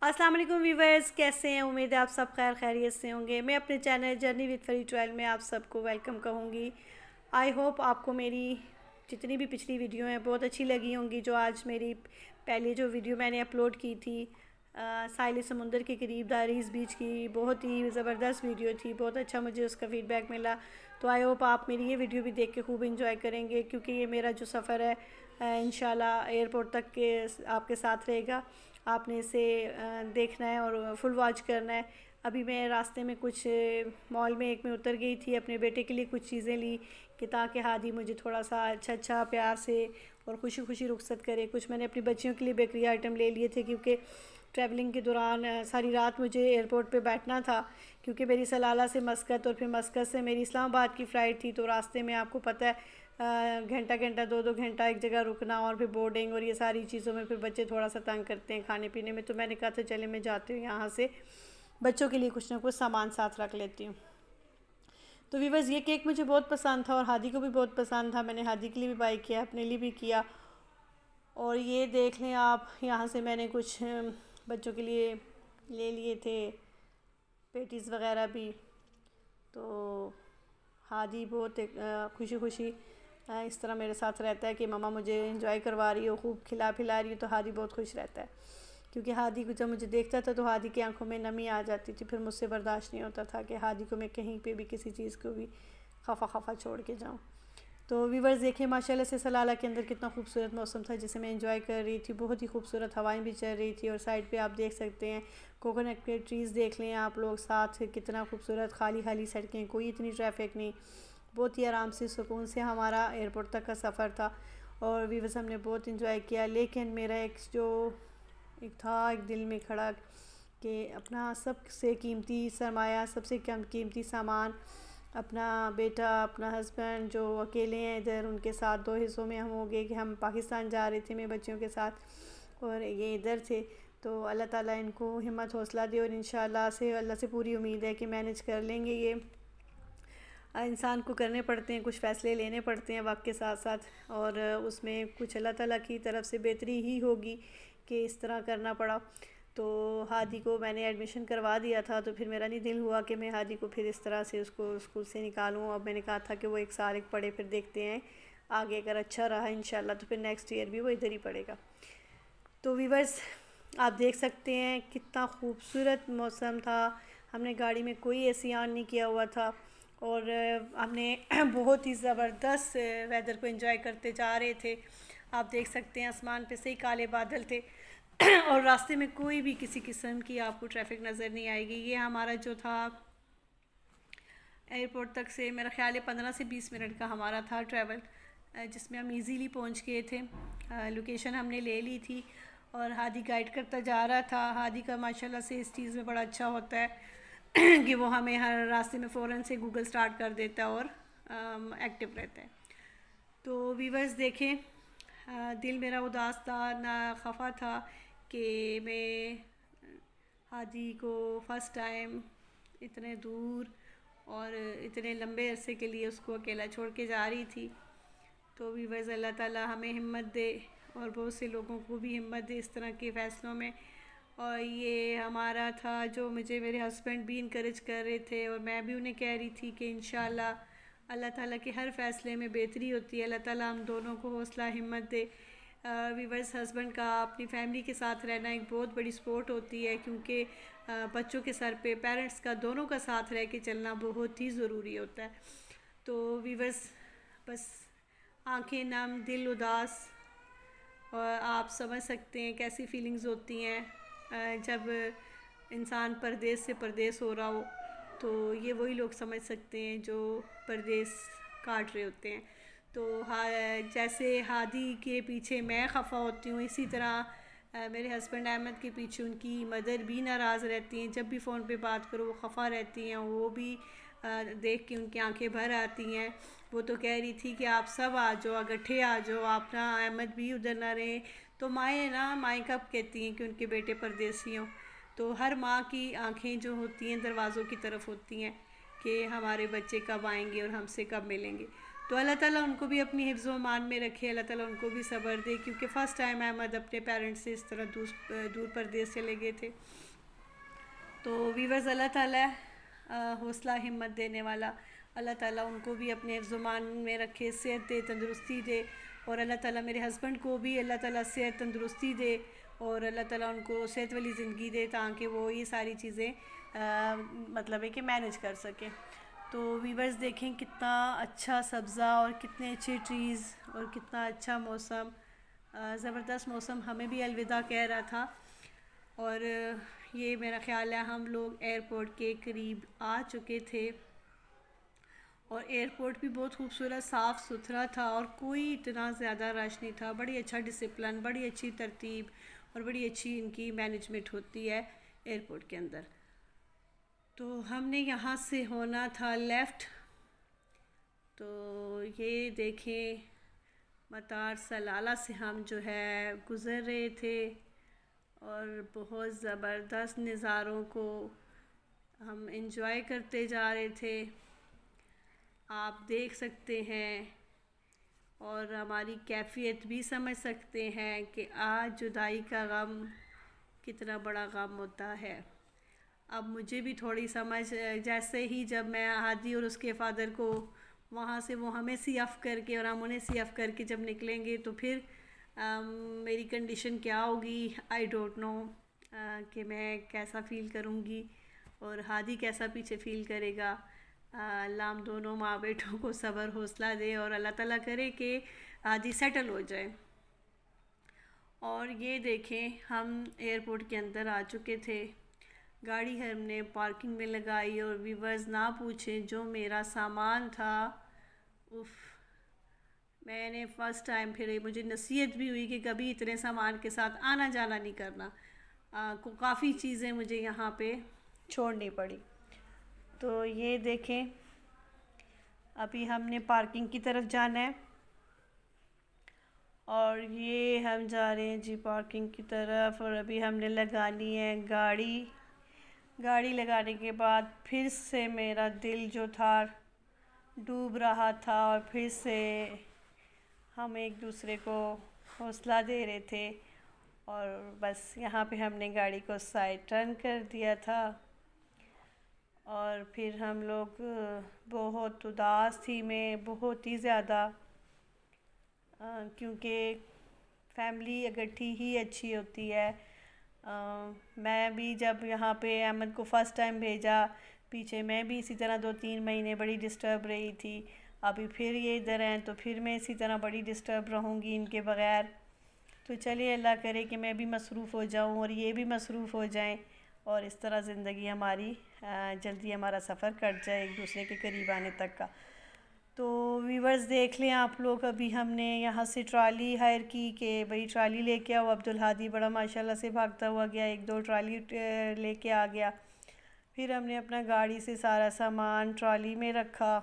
السلام علیکم ویورز، کیسے ہیں؟ امید ہے آپ سب خیریت سے ہوں گے۔ میں اپنے channel journey with free travel میں آپ سب کو ویلکم کہوں گی۔ آئی ہوپ آپ کو میری جتنی بھی پچھلی ویڈیو ہیں بہت اچھی لگی ہوں گی۔ جو آج میری پہلی جو ویڈیو میں نے اپلوڈ کی تھی ساحل سمندر کے قریب داریز بیچ کی، بہت ہی زبردست ویڈیو تھی، بہت اچھا مجھے اس کا فیڈ بیک ملا۔ تو آئی ہوپ آپ میری یہ ویڈیو بھی دیکھ کے خوب انجوائے کریں گے، کیونکہ یہ میرا جو سفر ہے انشاءاللہ ایئرپورٹ تک کے آپ کے ساتھ رہے گا۔ آپ نے اسے دیکھنا ہے اور فل واچ کرنا ہے۔ ابھی میں راستے میں کچھ مال میں ایک میں اتر گئی تھی، اپنے بیٹے کے لیے کچھ چیزیں لی کہ تاکہ ہادی مجھے تھوڑا سا اچھا پیار سے اور خوشی خوشی رخصت کرے۔ کچھ میں نے اپنی بچیوں کے لیے بیکری آئٹم لے لیے تھے، کیونکہ ٹریولنگ کے دوران ساری رات مجھے ایئرپورٹ پہ بیٹھنا تھا، کیونکہ میری سلالہ سے مسقط اور پھر مسقط سے میری اسلام آباد کی فلائٹ تھی۔ تو راستے میں آپ کو پتہ ہے گھنٹہ دو گھنٹہ ایک جگہ رکنا، اور پھر بورڈنگ اور یہ ساری چیزوں میں پھر بچے تھوڑا سا تنگ کرتے ہیں کھانے پینے میں۔ تو میں نے کہا تھا چلے میں جاتی ہوں یہاں سے بچوں کے لیے کچھ نہ کچھ سامان ساتھ رکھ لیتی ہوں۔ تو ویورز یہ کیک مجھے بہت پسند تھا اور ہادی کو بھی بہت پسند تھا۔ میں نے ہادی کے لیے بھی بائی کیا، اپنے لیے بھی کیا۔ اور یہ دیکھ لیں آپ، یہاں سے میں نے کچھ بچوں کے لیے لے لیے تھے پیٹیز وغیرہ بھی۔ تو ہادی بہت خوشی خوشی اس طرح میرے ساتھ رہتا ہے کہ ماما مجھے انجوائے کروا رہی ہو، خوب کھلا پلا رہی ہو، تو ہادی بہت خوش رہتا ہے۔ کیونکہ ہادی کو جب مجھے دیکھتا تھا تو ہادی کی آنکھوں میں نمی آ جاتی تھی، پھر مجھ سے برداشت نہیں ہوتا تھا کہ ہادی کو میں کہیں پہ بھی کسی چیز کو بھی خفا چھوڑ کے جاؤں۔ تو ویورز دیکھیں ماشاءاللہ سے سلالہ کے اندر کتنا خوبصورت موسم تھا، جسے میں انجوائے کر رہی تھی۔ بہت ہی خوبصورت ہوائیں بھی چل رہی تھی، اور سائڈ پہ آپ دیکھ سکتے ہیں کوکونٹ کے ٹریز دیکھ لیں آپ لوگ ساتھ، کتنا خوبصورت خالی سڑکیں، کوئی اتنی ٹریفک نہیں، بہت ہی آرام سے سکون سے ہمارا ایئرپورٹ تک کا سفر تھا۔ اور ویورز ہم نے بہت انجوائے کیا، لیکن میرا ایک دل میں کھڑا کہ اپنا سب سے قیمتی سرمایہ، سب سے قیمتی سامان، اپنا بیٹا، اپنا ہسبینڈ جو اکیلے ہیں ادھر، ان کے ساتھ دو حصوں میں ہم ہو گئے کہ ہم پاکستان جا رہے تھے میں بچیوں کے ساتھ، اور یہ ادھر تھے۔ تو اللہ تعالیٰ ان کو ہمت حوصلہ دے، اور انشاءاللہ اللہ سے پوری امید ہے کہ مینیج کر لیں گے۔ یہ انسان کو کرنے پڑتے ہیں، کچھ فیصلے لینے پڑتے ہیں وقت کے ساتھ ساتھ، اور اس میں کچھ اللہ تعالیٰ کی طرف سے بہتری ہی ہوگی کہ اس طرح کرنا پڑا۔ تو ہادی کو میں نے ایڈمیشن کروا دیا تھا، تو پھر میرا نہیں دل ہوا کہ میں ہادی کو پھر اس طرح سے اس کو اسکول سے نکالوں۔ اب میں نے کہا تھا کہ وہ ایک سال ایک پڑھے، پھر دیکھتے ہیں آگے اگر اچھا رہا انشاءاللہ تو پھر نیکسٹ ایئر بھی وہ ادھر ہی پڑھے گا۔ تو ویورز آپ دیکھ سکتے ہیں کتنا خوبصورت موسم تھا۔ ہم نے گاڑی میں کوئی اے سی آن نہیں کیا ہوا تھا، اور ہم نے بہت ہی زبردست ویدر کو انجوائے کرتے جا رہے تھے۔ آپ دیکھ سکتے ہیں آسمان پہ سے ہی کالے بادل تھے، اور راستے میں کوئی بھی کسی قسم کی آپ کو ٹریفک نظر نہیں آئے گی۔ یہ ہمارا جو تھا ایئرپورٹ تک سے میرا خیال ہے 15 سے 20 منٹ کا ہمارا تھا ٹریول، جس میں ہم ایزیلی پہنچ گئے تھے۔ لوکیشن ہم نے لے لی تھی، اور ہادی گائیڈ کرتا جا رہا تھا۔ ہادی کا ماشاءاللہ سے اس چیز میں بڑا اچھا ہوتا ہے کہ وہ ہمیں ہر راستے میں فوراً سے گوگل سٹارٹ کر دیتا ہے اور ایکٹیو رہتا ہے۔ تو ویورز دیکھیں دل میرا اداس تھا، نہ خفا تھا کہ میں ہادی کو فرسٹ ٹائم اتنے دور اور اتنے لمبے عرصے کے لیے اس کو اکیلا چھوڑ کے جا رہی تھی۔ تو ویورز اللہ تعالیٰ ہمیں ہمت دے، اور بہت سے لوگوں کو بھی ہمت دے اس طرح کے فیصلوں میں۔ اور یہ ہمارا تھا جو مجھے میرے ہسبینڈ بھی انکریج کر رہے تھے، اور میں بھی انہیں کہہ رہی تھی کہ انشاءاللہ اللہ تعالیٰ کے ہر فیصلے میں بہتری ہوتی ہے۔ اللہ تعالیٰ ہم دونوں کو حوصلہ ہمت دے۔ ویورز ہسبینڈ کا اپنی فیملی کے ساتھ رہنا ایک بہت بڑی سپورٹ ہوتی ہے، کیونکہ بچوں کے سر پہ پیرنٹس کا دونوں کا ساتھ رہ کے چلنا بہت ہی ضروری ہوتا ہے۔ تو ویورز بس آنکھیں نم، دل اداس، اور آپ سمجھ سکتے ہیں کیسی فیلنگز ہوتی ہیں جب انسان پردیس سے پردیس ہو رہا ہو۔ تو یہ وہی لوگ سمجھ سکتے ہیں جو پردیس کاٹ رہے ہوتے ہیں۔ تو جیسے ہادی کے پیچھے میں خفا ہوتی ہوں، اسی طرح میرے ہسبینڈ احمد کے پیچھے ان کی مدر بھی ناراض رہتی ہیں۔ جب بھی فون پہ بات کرو وہ خفا رہتی ہیں، وہ بھی دیکھ کے ان کی آنکھیں بھر آتی ہیں۔ وہ تو کہہ رہی تھی کہ آپ سب آ جاؤ، اکٹھے آ جاؤ، آپ نہ احمد بھی ادھر نہ رہیں۔ تو مائیں کب کہتی ہیں کہ ان کے بیٹے پردیسی ہوں؟ تو ہر ماں کی آنکھیں جو ہوتی ہیں دروازوں کی طرف ہوتی ہیں کہ ہمارے بچے کب آئیں گے اور ہم سے کب ملیں گے۔ تو اللہ تعالیٰ ان کو بھی اپنی حفظ و امان میں رکھے، اللہ تعالیٰ ان کو بھی صبر دے، کیونکہ فرسٹ ٹائم احمد اپنے پیرنٹس سے اس طرح دور پردیس چلے گئے تھے۔ تو ویورز، اللہ تعالیٰ حوصلہ ہمت دینے والا، اللہ تعالیٰ ان کو بھی اپنے حفظ و امان میں رکھے، صحت دے، تندرستی دے، اور اللہ تعالیٰ میرے ہسبینڈ کو بھی اللہ تعالیٰ صحت تندرستی دے، اور اللہ تعالیٰ ان کو صحت والی زندگی دے تاکہ وہ یہ ساری چیزیں مطلب ہے کہ مینیج کر سکیں۔ تو ویورز دیکھیں کتنا اچھا سبزہ اور کتنے اچھے ٹریز اور کتنا اچھا موسم، زبردست موسم ہمیں بھی الوداع کہہ رہا تھا۔ اور یہ میرا خیال ہے ہم لوگ ایئرپورٹ کے قریب آ چکے تھے، اور ایئرپورٹ بھی بہت خوبصورت صاف ستھرا تھا، اور کوئی اتنا زیادہ رش نہیں تھا۔ بڑی اچھا ڈسپلن، بڑی اچھی ترتیب اور بڑی اچھی ان کی مینجمنٹ ہوتی ہے ایئرپورٹ کے اندر۔ تو ہم نے یہاں سے ہونا تھا لیفٹ، تو یہ دیکھیں مطار سلالہ سے ہم جو ہے گزر رہے تھے، اور بہت زبردست نظاروں کو ہم انجوائے کرتے جا رہے تھے، آپ دیکھ سکتے ہیں، اور ہماری کیفیت بھی سمجھ سکتے ہیں کہ آج جدائی کا غم کتنا بڑا غم ہوتا ہے۔ اب مجھے بھی تھوڑی سمجھ، جیسے ہی جب میں ہادی اور اس کے فادر کو وہاں سے وہ ہمیں سی آف کر کے اور ہم انہیں سی آف کر کے جب نکلیں گے تو پھر میری کنڈیشن کیا ہوگی، آئی ڈونٹ نو کہ میں کیسا فیل کروں گی اور ہادی کیسا پیچھے فیل کرے گا۔ اللہ ہم دونوں ماں بیٹوں کو صبر حوصلہ دے، اور اللہ تعالیٰ کرے کہ ہادی سیٹل ہو جائے۔ اور یہ دیکھیں ہم ایئرپورٹ کے اندر آ چکے تھے، گاڑی ہم نے پارکنگ میں لگائی، اور ویورز نہ پوچھیں جو میرا سامان تھا، میں نے فرسٹ ٹائم، پھر مجھے نصیحت بھی ہوئی کہ کبھی اتنے سامان کے ساتھ آنا جانا نہیں کرنا، کافی چیزیں مجھے یہاں پہ چھوڑنی پڑی۔ تو یہ دیکھیں ابھی ہم نے پارکنگ کی طرف جانا ہے، اور یہ ہم جا رہے ہیں جی پارکنگ کی طرف، اور ابھی ہم نے لگانی ہے گاڑی لگانے کے بعد پھر سے میرا دل جو تھا ڈوب رہا تھا، اور پھر سے ہم ایک دوسرے کو حوصلہ دے رہے تھے، اور بس یہاں پہ ہم نے گاڑی کو سائڈ ٹرن کر دیا تھا، اور پھر ہم لوگ بہت اداس تھی میں، بہت ہی زیادہ، کیونکہ فیملی اکٹھی ہی اچھی ہوتی ہے۔ میں بھی جب یہاں پہ احمد کو فرسٹ ٹائم بھیجا، پیچھے میں بھی اسی طرح 2-3 مہینے بڑی ڈسٹرب رہی تھی، ابھی پھر یہ ادھر ہیں تو پھر میں اسی طرح بڑی ڈسٹرب رہوں گی ان کے بغیر۔ تو چلیے اللہ کرے کہ میں بھی مصروف ہو جاؤں اور یہ بھی مصروف ہو جائیں، اور اس طرح زندگی ہماری جلدی ہمارا سفر کٹ جائے ایک دوسرے کے قریب آنے تک کا۔ تو ویورز دیکھ لیں آپ لوگ، ابھی ہم نے یہاں سے ٹرالی ہائر کی کہ بھئی ٹرالی لے کے آؤ، عبدالہادی بڑا ماشاءاللہ سے بھاگتا ہوا گیا، 1-2 ٹرالی لے کے آ گیا۔ پھر ہم نے اپنا گاڑی سے سارا سامان ٹرالی میں رکھا،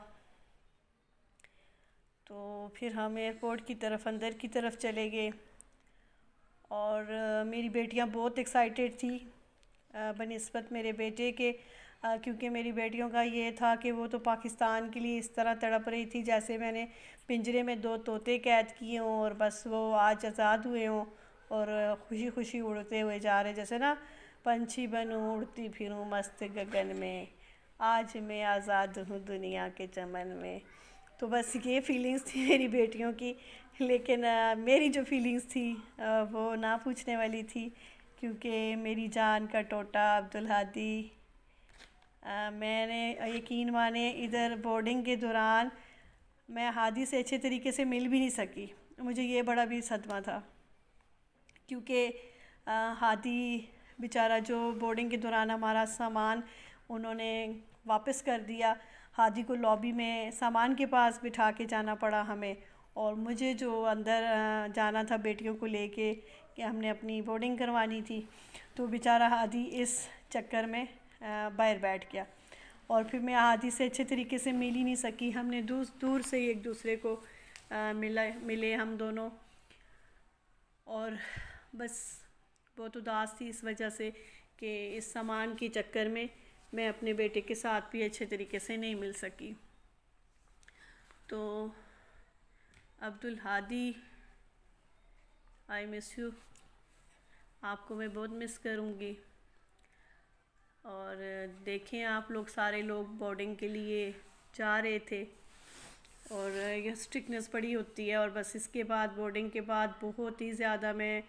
تو پھر ہم ایئرپورٹ کی طرف اندر کی طرف چلے گئے، اور میری بیٹیاں بہت ایکسائٹیڈ تھی بنسبت میرے بیٹے کے، کیونکہ میری بیٹیوں کا یہ تھا کہ وہ تو پاکستان کے لیے اس طرح تڑپ رہی تھی جیسے میں نے پنجرے میں 2 طوطے قید کیے ہوں اور بس وہ آج آزاد ہوئے ہوں، اور خوشی خوشی اڑتے ہوئے جا رہے، جیسے نا پنچھی بنوں اڑتی پھروں مست گگن میں، آج میں آزاد ہوں دنیا کے چمن میں۔ تو بس یہ فیلنگز تھی میری بیٹیوں کی، لیکن میری جو فیلنگز تھی وہ نہ پوچھنے والی تھی، کیونکہ میری جان کا ٹوٹا عبدالہادی، میں نے یقین مانے ادھر بورڈنگ کے دوران میں ہادی سے اچھے طریقے سے مل بھی نہیں سکی، مجھے یہ بڑا بھی صدمہ تھا، کیونکہ ہادی بیچارہ جو بورڈنگ کے دوران ہمارا سامان انہوں نے واپس کر دیا، ہادی کو لابی میں سامان کے پاس بٹھا کے جانا پڑا ہمیں، اور مجھے جو اندر جانا تھا بیٹیوں کو لے کے کہ ہم نے اپنی بورڈنگ کروانی تھی، تو بیچارہ ہادی اس چکر میں باہر بیٹھ گیا، اور پھر میں ہادی سے اچھے طریقے سے مل ہی نہیں سکی، ہم نے دور سے ایک دوسرے کو ملے ہم دونوں، اور بس بہت اداس تھی اس وجہ سے کہ اس سامان کے چکر میں اپنے بیٹے کے ساتھ بھی اچھے طریقے سے نہیں مل سکی۔ تو عبدالہادی، آئی مس یو، آپ کو میں بہت مس کروں گی. اور دیکھیں آپ لوگ سارے لوگ بورڈنگ کے لیے جا رہے تھے اور یہ اسٹرکٹنس بڑی ہوتی ہے، اور بس اس کے بعد بورڈنگ کے بعد بہت ہی زیادہ میں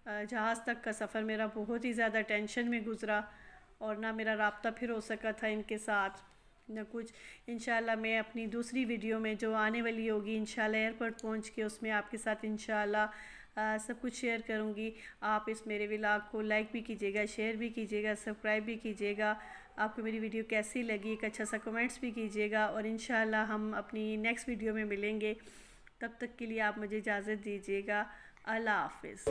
جہاز تک کا سفر میرا بہت ہی زیادہ ٹینشن میں گزرا، اور نہ میرا رابطہ پھر ہو سکا تھا ان کے ساتھ نہ کچھ. انشاءاللہ میں اپنی دوسری ویڈیو میں جو آنے والی ہوگی انشاءاللہ ایئرپورٹ پہنچ کے اس میں آپ کے ساتھ انشاءاللہ سب کچھ شیئر کروں گی. آپ اس میرے ولاگ کو لائک بھی کیجیے گا، شیئر بھی کیجیے گا، سبسکرائب بھی کیجیے گا. آپ کو میری ویڈیو کیسی لگی ایک اچھا سا کمنٹس بھی کیجیے گا، اور انشاءاللہ ہم اپنی نیکسٹ ویڈیو میں ملیں گے. تب تک کے لیے آپ مجھے اجازت دیجیے گا. اللہ حافظ.